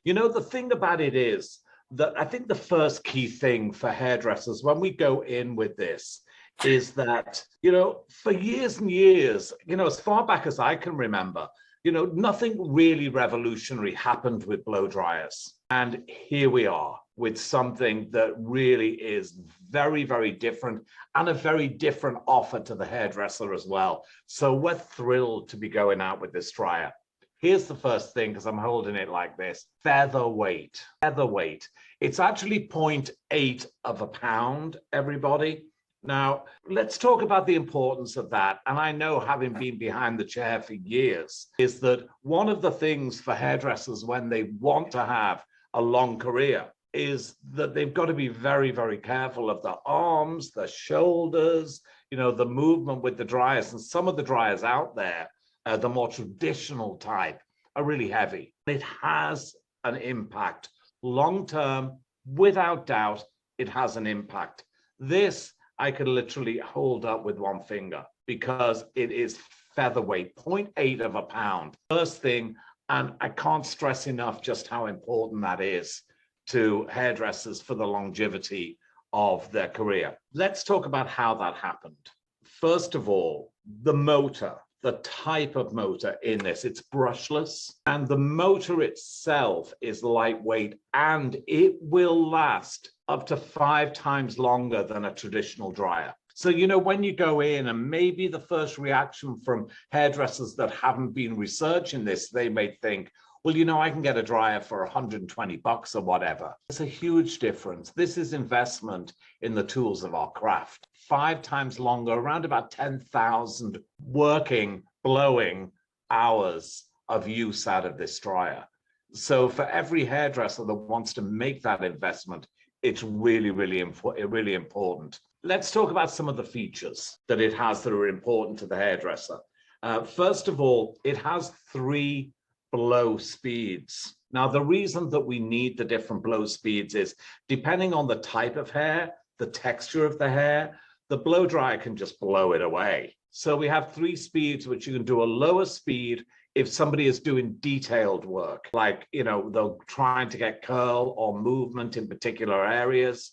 You know, the thing about it is that I think the first key thing for hairdressers when we go in with this is that, you know, for years and years, you know, as far back as I can remember, you know, nothing really revolutionary happened with blow dryers. And here we are with something that really is very, very different and a very different offer to the hairdresser as well. So we're thrilled to be going out with this dryer. Here's the first thing, because I'm holding it like this: featherweight. Featherweight. It's actually 0.8 of a pound, everybody. Now, let's talk about the importance of that. And I know, having been behind the chair for years, is that one of the things for hairdressers when they want to have a long career is that they've got to be very, very careful of the arms, the shoulders, you know, the movement with the dryers. And some of the dryers out there, the more traditional type, are really heavy. It has an impact. Long term, without doubt, it has an impact. This I could literally hold up with one finger because it is featherweight, 0.8 of a pound. First thing, and I can't stress enough just how important that is to hairdressers for the longevity of their career. Let's talk about how that happened. First of all, the motor, the type of motor in this, it's brushless, and the motor itself is lightweight, and it will last up to 5 times longer than a traditional dryer. So, you know, when you go in, and maybe the first reaction from hairdressers that haven't been researching this, they may think, well, you know, I can get a dryer for $120 or whatever. It's a huge difference. This is investment in the tools of our craft. 5 times longer, around about 10,000 working, blowing hours of use out of this dryer. So for every hairdresser that wants to make that investment, it's really, really important. Let's talk about some of the features that it has that are important to the hairdresser. First of all, it has 3 blow speeds. Now, the reason that we need the different blow speeds is depending on the type of hair, the texture of the hair, the blow dryer can just blow it away. So we have 3 speeds, which you can do a lower speed if somebody is doing detailed work, like, you know, they're trying to get curl or movement in particular areas.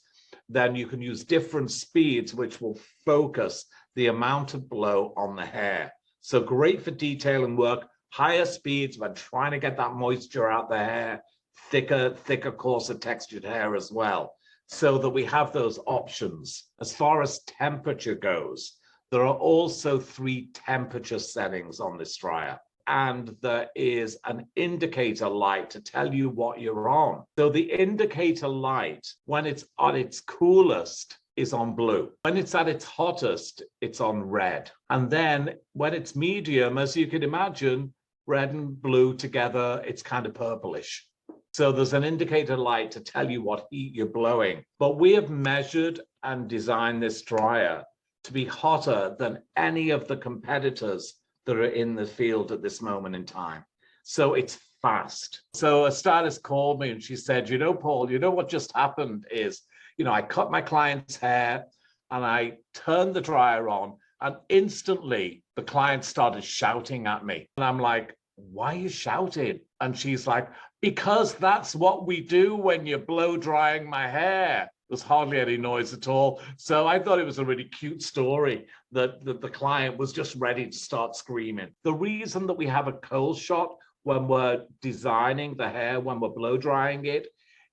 Then you can use different speeds, which will focus the amount of blow on the hair. So great for detailing work. Higher speeds when trying to get that moisture out the hair, thicker, coarser textured hair as well, so that we have those options. As far as temperature goes, there are also 3 temperature settings on this dryer. And there is an indicator light to tell you what you're on. So the indicator light, when it's on its coolest, is on blue. When it's at its hottest, it's on red. And then when it's medium, as you can imagine, red and blue together, it's kind of purplish. So there's an indicator light to tell you what heat you're blowing. But we have measured and designed this dryer to be hotter than any of the competitors that are in the field at this moment in time. So it's fast. So a stylist called me and she said, you know, Paul, you know what just happened is, you know, I cut my client's hair and I turned the dryer on, and instantly the client started shouting at me. And I'm like, why are you shouting? And she's like, because that's what we do when you're blow drying my hair. There's hardly any noise at all. So I thought it was a really cute story that the client was just ready to start screaming. The reason that we have a curl shot when we're designing the hair, when we're blow drying it,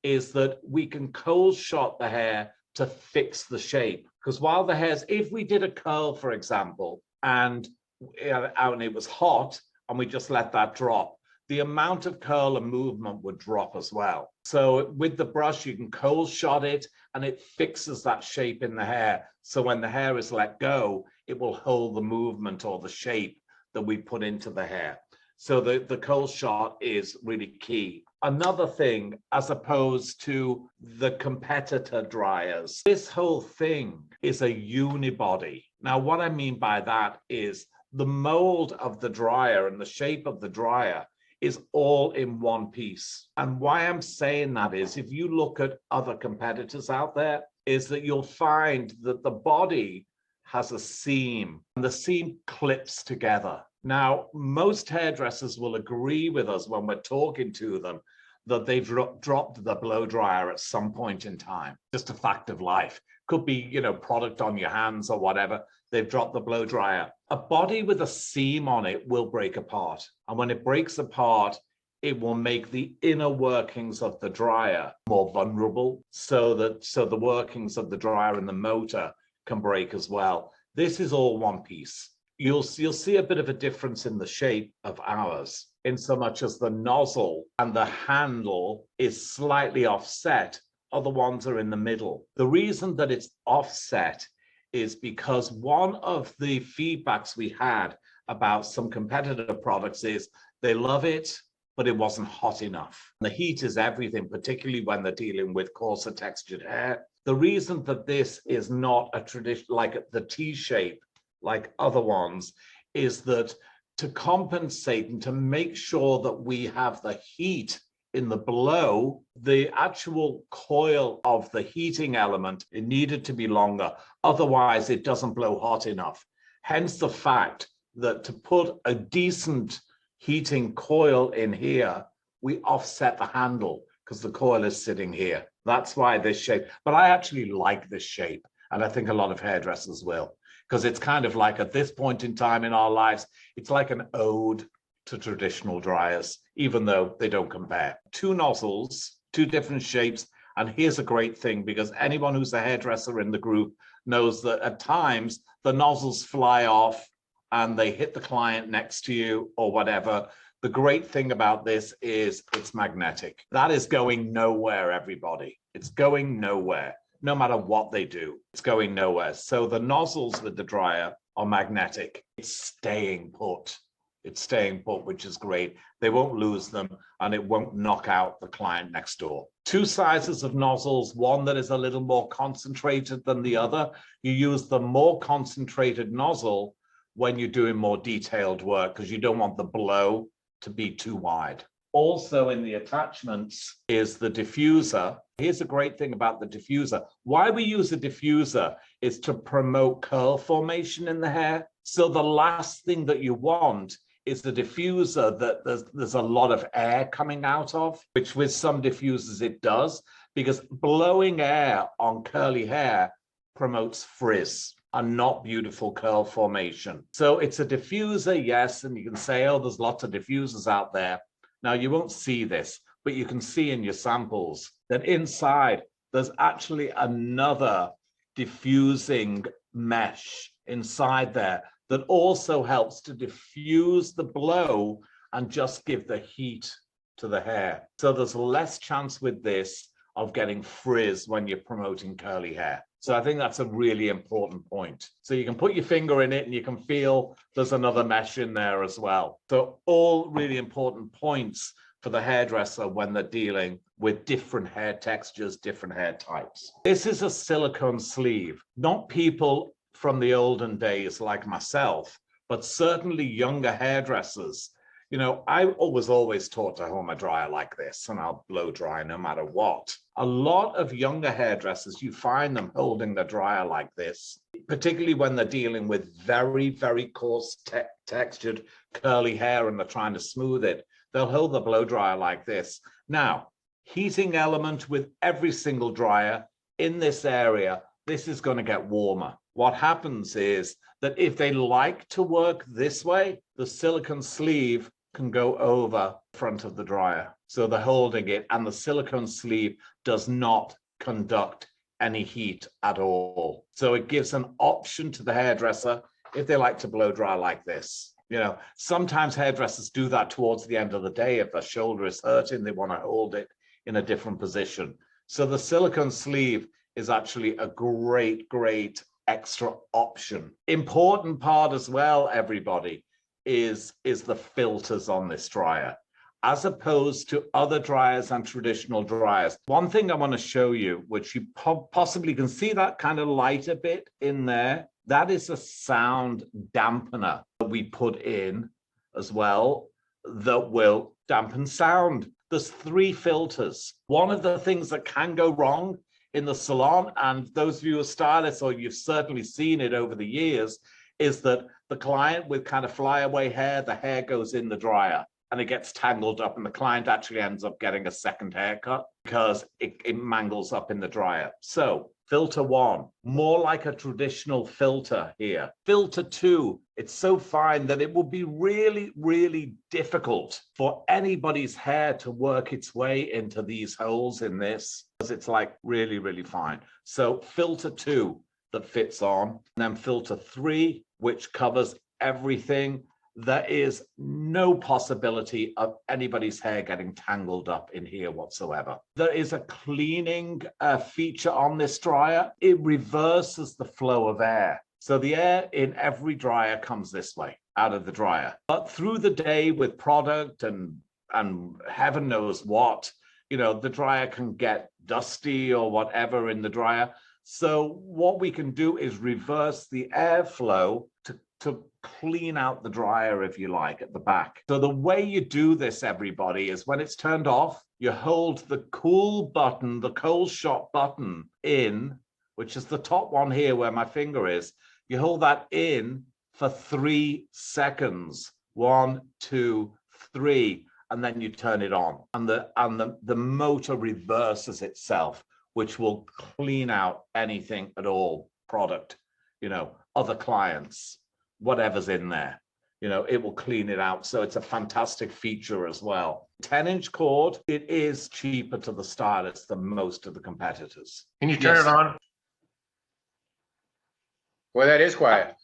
is that we can cold shot the hair to fix the shape. Because while the hair's, if we did a curl, for example, and it was hot and we just let that drop, the amount of curl and movement would drop as well. So with the brush, you can cold shot it and it fixes that shape in the hair. So when the hair is let go, it will hold the movement or the shape that we put into the hair. So the cold shot is really key. Another thing, as opposed to the competitor dryers, this whole thing is a unibody. Now, what I mean by that is the mold of the dryer and the shape of the dryer is all in one piece. And why I'm saying that is, if you look at other competitors out there, is that you'll find that the body has a seam and the seam clips together. Now, most hairdressers will agree with us when we're talking to them that they've dropped the blow dryer at some point in time. Just a fact of life. Could be, you know, product on your hands or whatever. They've dropped the blow dryer. A body with a seam on it will break apart. And when it breaks apart, it will make the inner workings of the dryer more vulnerable, so the workings of the dryer and the motor can break as well. This is all one piece. You'll see a bit of a difference in the shape of ours, in so much as the nozzle and the handle is slightly offset. Other ones are in the middle. The reason that it's offset is because one of the feedbacks we had about some competitor products is they love it, but it wasn't hot enough. The heat is everything, particularly when they're dealing with coarser textured hair. The reason that this is not a tradition like the T-shape, like other ones, is that to compensate and to make sure that we have the heat in the blow, the actual coil of the heating element, it needed to be longer. Otherwise, it doesn't blow hot enough. Hence the fact that to put a decent heating coil in here, we offset the handle because the coil is sitting here. That's why this shape. But I actually like this shape, and I think a lot of hairdressers will, because it's kind of like, at this point in time in our lives, it's like an ode to traditional dryers, even though they don't compare. Two nozzles, two different shapes. And here's a great thing, because anyone who's a hairdresser in the group knows that at times the nozzles fly off and they hit the client next to you or whatever. The great thing about this is it's magnetic. That is going nowhere, everybody. It's going nowhere. No matter what they do, it's going nowhere. So the nozzles with the dryer are magnetic. It's staying put. It's staying put, which is great. They won't lose them, and it won't knock out the client next door. Two sizes of nozzles, one that is a little more concentrated than the other. You use the more concentrated nozzle when you're doing more detailed work, because you don't want the blow to be too wide. Also in the attachments is the diffuser. Here's a great thing about the diffuser. Why we use a diffuser is to promote curl formation in the hair. So the last thing that you want is the diffuser that there's a lot of air coming out of, which with some diffusers it does, because blowing air on curly hair promotes frizz and not beautiful curl formation. So it's a diffuser, yes, and you can say, oh, there's lots of diffusers out there. Now, you won't see this, but you can see in your samples that inside there's actually another diffusing mesh inside there that also helps to diffuse the blow and just give the heat to the hair. So there's less chance with this of getting frizz when you're promoting curly hair. So I think that's a really important point. So you can put your finger in it and you can feel there's another mesh in there as well. So all really important points for the hairdresser when they're dealing with different hair textures, different hair types. This is a silicone sleeve, not people from the olden days like myself, but certainly younger hairdressers. You know, I was always taught to hold my dryer like this, and I'll blow dry no matter what. A lot of younger hairdressers, you find them holding the dryer like this, particularly when they're dealing with very, very coarse textured curly hair and they're trying to smooth it. They'll hold the blow dryer like this. Now, heating element with every single dryer in this area, this is going to get warmer. What happens is that if they like to work this way, the silicone sleeve can go over the front of the dryer. So they're holding it, and the silicone sleeve does not conduct any heat at all. So it gives an option to the hairdresser if they like to blow dry like this. You know, sometimes hairdressers do that towards the end of the day. If their shoulder is hurting, they want to hold it in a different position. So the silicone sleeve is actually a great, great extra option. Important part as well, everybody, is the filters on this dryer, as opposed to other dryers and traditional dryers. One thing I want to show you, which you possibly can see that kind of light a bit in there, that is a sound dampener that we put in as well that will dampen sound. There's 3 filters. One of the things that can go wrong in the salon, and those of you who are stylists, or you've certainly seen it over the years, is that the client with kind of flyaway hair, the hair goes in the dryer. and it gets tangled up, and the client actually ends up getting a second haircut because it mangles up in the dryer. So filter 1, more like a traditional filter here. Filter 2, it's so fine that it will be really, really difficult for anybody's hair to work its way into these holes in this, because it's like really, really fine. So filter 2 that fits on, and then filter 3, which covers everything. There is no possibility of anybody's hair getting tangled up in here whatsoever. There is a cleaning feature on this dryer. It reverses the flow of air. So the air in every dryer comes this way, out of the dryer. But through the day with product and heaven knows what, the dryer can get dusty or whatever in the dryer. So what we can do is reverse the airflow to clean out the dryer, if you like, at the back. So the way you do this, everybody, is when it's turned off, you hold the cool button, the cold shot button in, which is the top one here where my finger is. You hold that in for 3 seconds. 1, 2, 3, and then you turn it on. And the motor reverses itself, which will clean out anything at all, product, other clients, whatever's in there, it will clean it out. So it's a fantastic feature as well. 10-inch cord, it is cheaper to the stylist than most of the competitors. Can you turn it on? Well, that is quiet.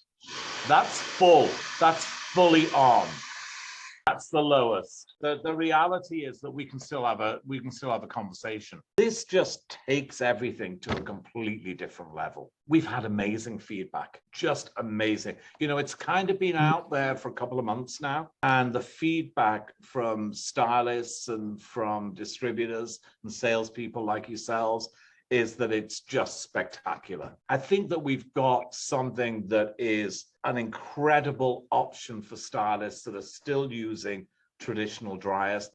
That's full. That's fully on. That's the lowest. The reality is that we can still have a conversation. This just takes everything to a completely different level. We've had amazing feedback, just amazing. It's kind of been out there for a couple of months now, and the feedback from stylists and from distributors and salespeople like yourselves is that it's just spectacular. I think that we've got something that is an incredible option for stylists that are still using traditional dryers.